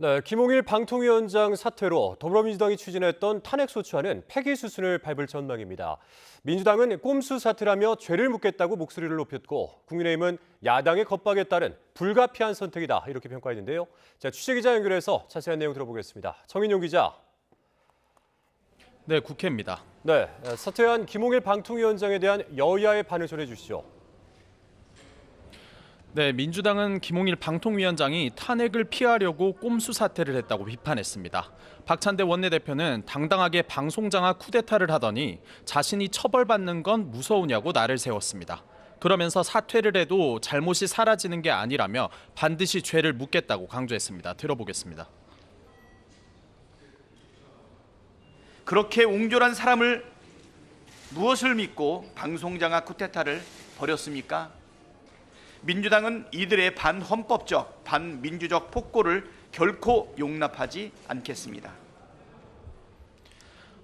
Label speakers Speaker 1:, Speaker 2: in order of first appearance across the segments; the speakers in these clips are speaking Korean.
Speaker 1: 네, 김홍일 방통위원장 사퇴로 더불어민주당이 추진했던 탄핵소추안은 폐기 수순을 밟을 전망입니다. 민주당은 꼼수 사퇴라며 죄를 묻겠다고 목소리를 높였고 국민의힘은 야당의 겁박에 따른 불가피한 선택이다 이렇게 평가했는데요. 취재기자 연결해서 자세한 내용 들어보겠습니다. 정인용 기자.
Speaker 2: 네, 국회입니다.
Speaker 1: 네, 사퇴한 김홍일 방통위원장에 대한 여야의 반응 전해주시죠.
Speaker 2: 네, 민주당은 김홍일 방통위원장이 탄핵을 피하려고 꼼수 사퇴를 했다고 비판했습니다. 박찬대 원내대표는 당당하게 방송장악 쿠데타를 하더니 자신이 처벌받는 건 무서우냐고 날을 세웠습니다. 그러면서 사퇴를 해도 잘못이 사라지는 게 아니라며 반드시 죄를 묻겠다고 강조했습니다. 들어보겠습니다.
Speaker 3: 그렇게 옹졸한 사람을 무엇을 믿고 방송장악 쿠데타를 벌였습니까? 민주당은 이들의 반헌법적, 반민주적 폭거를 결코 용납하지 않겠습니다.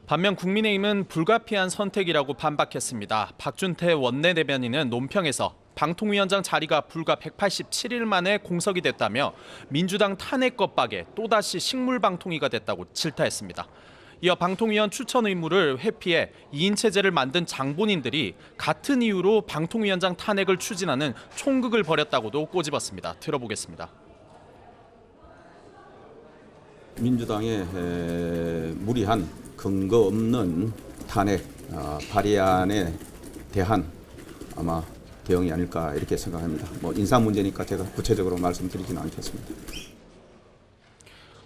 Speaker 2: 반면 국민의힘은 불가피한 선택이라고 반박했습니다. 박준태 원내대변인은 논평에서 방통위원장 자리가 불과 187일 만에 공석이 됐다며 민주당 탄핵 겁박에 또다시 식물방통위가 됐다고 질타했습니다. 이어 방통위원 추천 의무를 회피해 2인 체제를 만든 장본인들이 같은 이유로 방통위원장 탄핵을 추진하는 총극을 벌였다고도 꼬집었습니다. 들어보겠습니다.
Speaker 4: 민주당의 무리한 근거 없는 탄핵 발의안에 대한 아마 대응이 아닐까 이렇게 생각합니다. 인사 문제니까 제가 구체적으로 말씀드리지는 않겠습니다.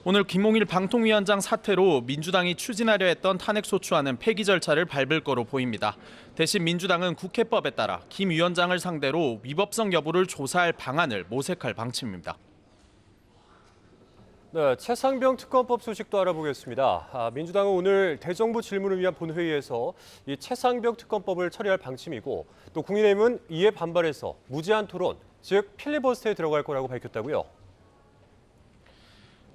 Speaker 2: 오늘 김홍일 방통위원장 사퇴로 민주당이 추진하려 했던 탄핵소추안은 폐기 절차를 밟을 거로 보입니다. 대신 민주당은 국회법에 따라 김 위원장을 상대로 위법성 여부를 조사할 방안을 모색할 방침입니다.
Speaker 1: 네, 최상병 특검법 소식도 알아보겠습니다. 민주당은 오늘 대정부 질문을 위한 본회의에서 이 최상병 특검법을 처리할 방침이고 또 국민의힘은 이에 반발해서 무제한 토론, 즉 필리버스터에 들어갈 거라고 밝혔다고요.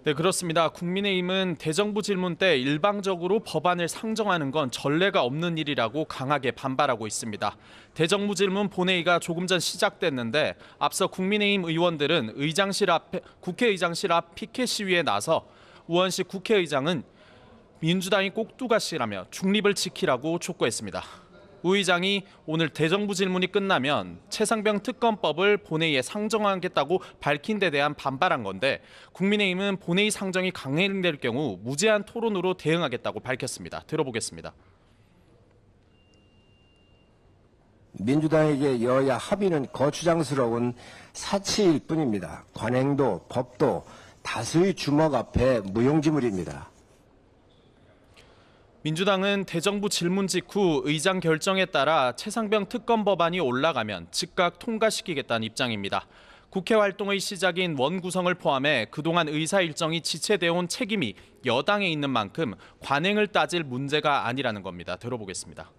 Speaker 2: 네, 그렇습니다. 국민의힘은 대정부 질문 때 일방적으로 법안을 상정하는 건 전례가 없는 일이라고 강하게 반발하고 있습니다. 대정부 질문 본회의가 조금 전 시작됐는데 앞서 국민의힘 의원들은 국회의장실 앞 피켓 시위에 나서 우원식 국회의장은 민주당이 꼭두가시라며 중립을 지키라고 촉구했습니다. 우 의장이 오늘 대정부 질문이 끝나면 최상병 특검법을 본회의에 상정하겠다고 밝힌 데 대한 반발한 건데 국민의힘은 본회의 상정이 강행될 경우 무제한 토론으로 대응하겠다고 밝혔습니다. 들어보겠습니다.
Speaker 5: 민주당에게 여야 합의는 거추장스러운 사치일 뿐입니다. 관행도 법도 다수의 주먹 앞에 무용지물입니다.
Speaker 2: 민주당은 대정부 질문 직후 의장 결정에 따라 최상병 특검 법안이 올라가면 즉각 통과시키겠다는 입장입니다. 국회 활동의 시작인 원 구성을 포함해 그동안 의사 일정이 지체되어 온 책임이 여당에 있는 만큼 관행을 따질 문제가 아니라는 겁니다. 들어보겠습니다.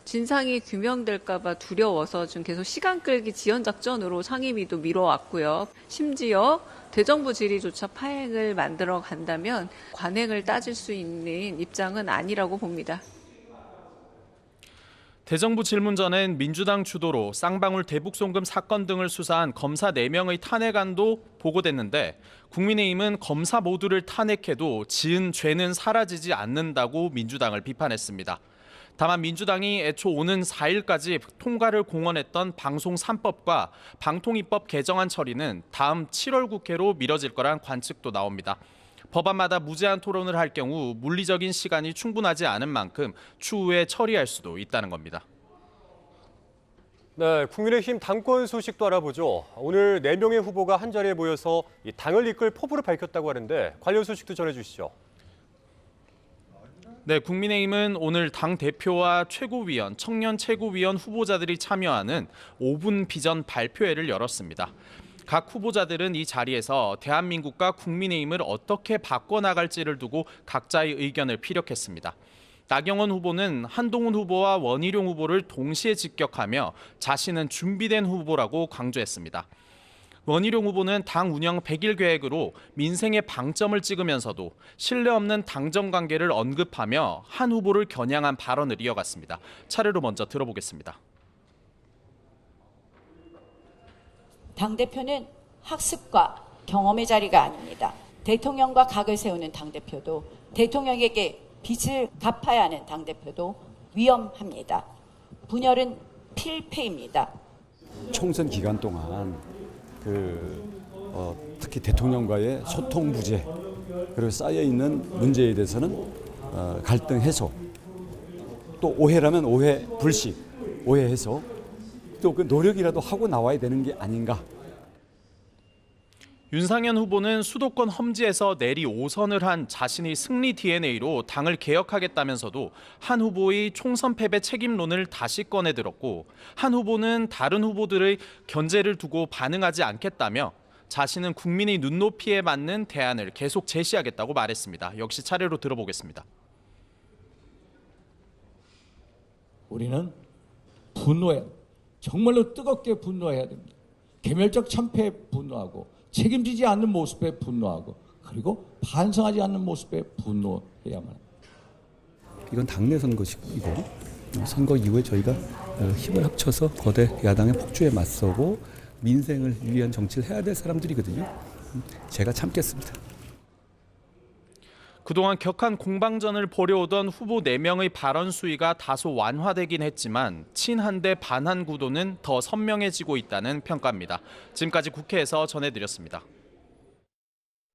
Speaker 6: 진상이 규명될까 봐 두려워서 좀 계속 시간 끌기 지연 작전으로 상임위도 미뤄왔고요. 심지어 대정부 질의조차 파행을 만들어 간다면 관행을 따질 수 있는 입장은 아니라고 봅니다.
Speaker 2: 대정부 질문 전엔 민주당 주도로 쌍방울 대북송금 사건 등을 수사한 검사 4명의 탄핵안도 보고됐는데 국민의힘은 검사 모두를 탄핵해도 지은 죄는 사라지지 않는다고 민주당을 비판했습니다. 다만 민주당이 애초 오는 4일까지 통과를 공언했던 방송 3법과 방통위법 개정안 처리는 다음 7월 국회로 미뤄질 거란 관측도 나옵니다. 법안마다 무제한 토론을 할 경우 물리적인 시간이 충분하지 않은 만큼 추후에 처리할 수도 있다는 겁니다.
Speaker 1: 네, 국민의힘 당권 소식도 알아보죠. 오늘 4명의 후보가 한자리에 모여서 이 당을 이끌 포부를 밝혔다고 하는데 관련 소식도 전해주시죠.
Speaker 2: 네, 국민의힘은 오늘 당 대표와 최고위원, 청년 최고위원 후보자들이 참여하는 5분 비전 발표회를 열었습니다. 각 후보자들은 이 자리에서 대한민국과 국민의힘을 어떻게 바꿔나갈지를 두고 각자의 의견을 피력했습니다. 나경원 후보는 한동훈 후보와 원희룡 후보를 동시에 직격하며 자신은 준비된 후보라고 강조했습니다. 원희룡 후보는 당 운영 100일 계획으로 민생에 방점을 찍으면서도 신뢰 없는 당정 관계를 언급하며 한 후보를 겨냥한 발언을 이어갔습니다. 차례로 먼저 들어보겠습니다.
Speaker 7: 당대표는 학습과 경험의 자리가 아닙니다. 대통령과 각을 세우는 당대표도, 대통령에게 빚을 갚아야 하는 당대표도 위험합니다. 분열은 필패입니다.
Speaker 8: 총선 기간 동안 특히 대통령과의 소통 부재 그리고 쌓여 있는 문제에 대해서는 갈등 해소, 또 오해라면 오해 불식, 오해 해소, 또 그 노력이라도 하고 나와야 되는 게 아닌가.
Speaker 2: 윤상현 후보는 수도권 험지에서 내리 5선을 한 자신의 승리 DNA로 당을 개혁하겠다면서도 한 후보의 총선 패배 책임론을 다시 꺼내들었고, 한 후보는 다른 후보들의 견제를 두고 반응하지 않겠다며 자신은 국민의 눈높이에 맞는 대안을 계속 제시하겠다고 말했습니다. 역시 차례로 들어보겠습니다.
Speaker 9: 우리는 분노해, 정말로 뜨겁게 분노해야 됩니다. 개멸적 참패에 분노하고, 책임지지 않는 모습에 분노하고, 그리고 반성하지 않는 모습에 분노해야만 합니다.
Speaker 10: 이건 당내 선거이고, 선거 이후에 저희가 힘을 합쳐서 거대 야당의 폭주에 맞서고 민생을 위한 정치를 해야 될 사람들이거든요. 제가 참겠습니다.
Speaker 2: 그동안 격한 공방전을 벌여오던 후보 4명의 발언 수위가 다소 완화되긴 했지만 친한대 반한 구도는 더 선명해지고 있다는 평가입니다. 지금까지 국회에서 전해드렸습니다.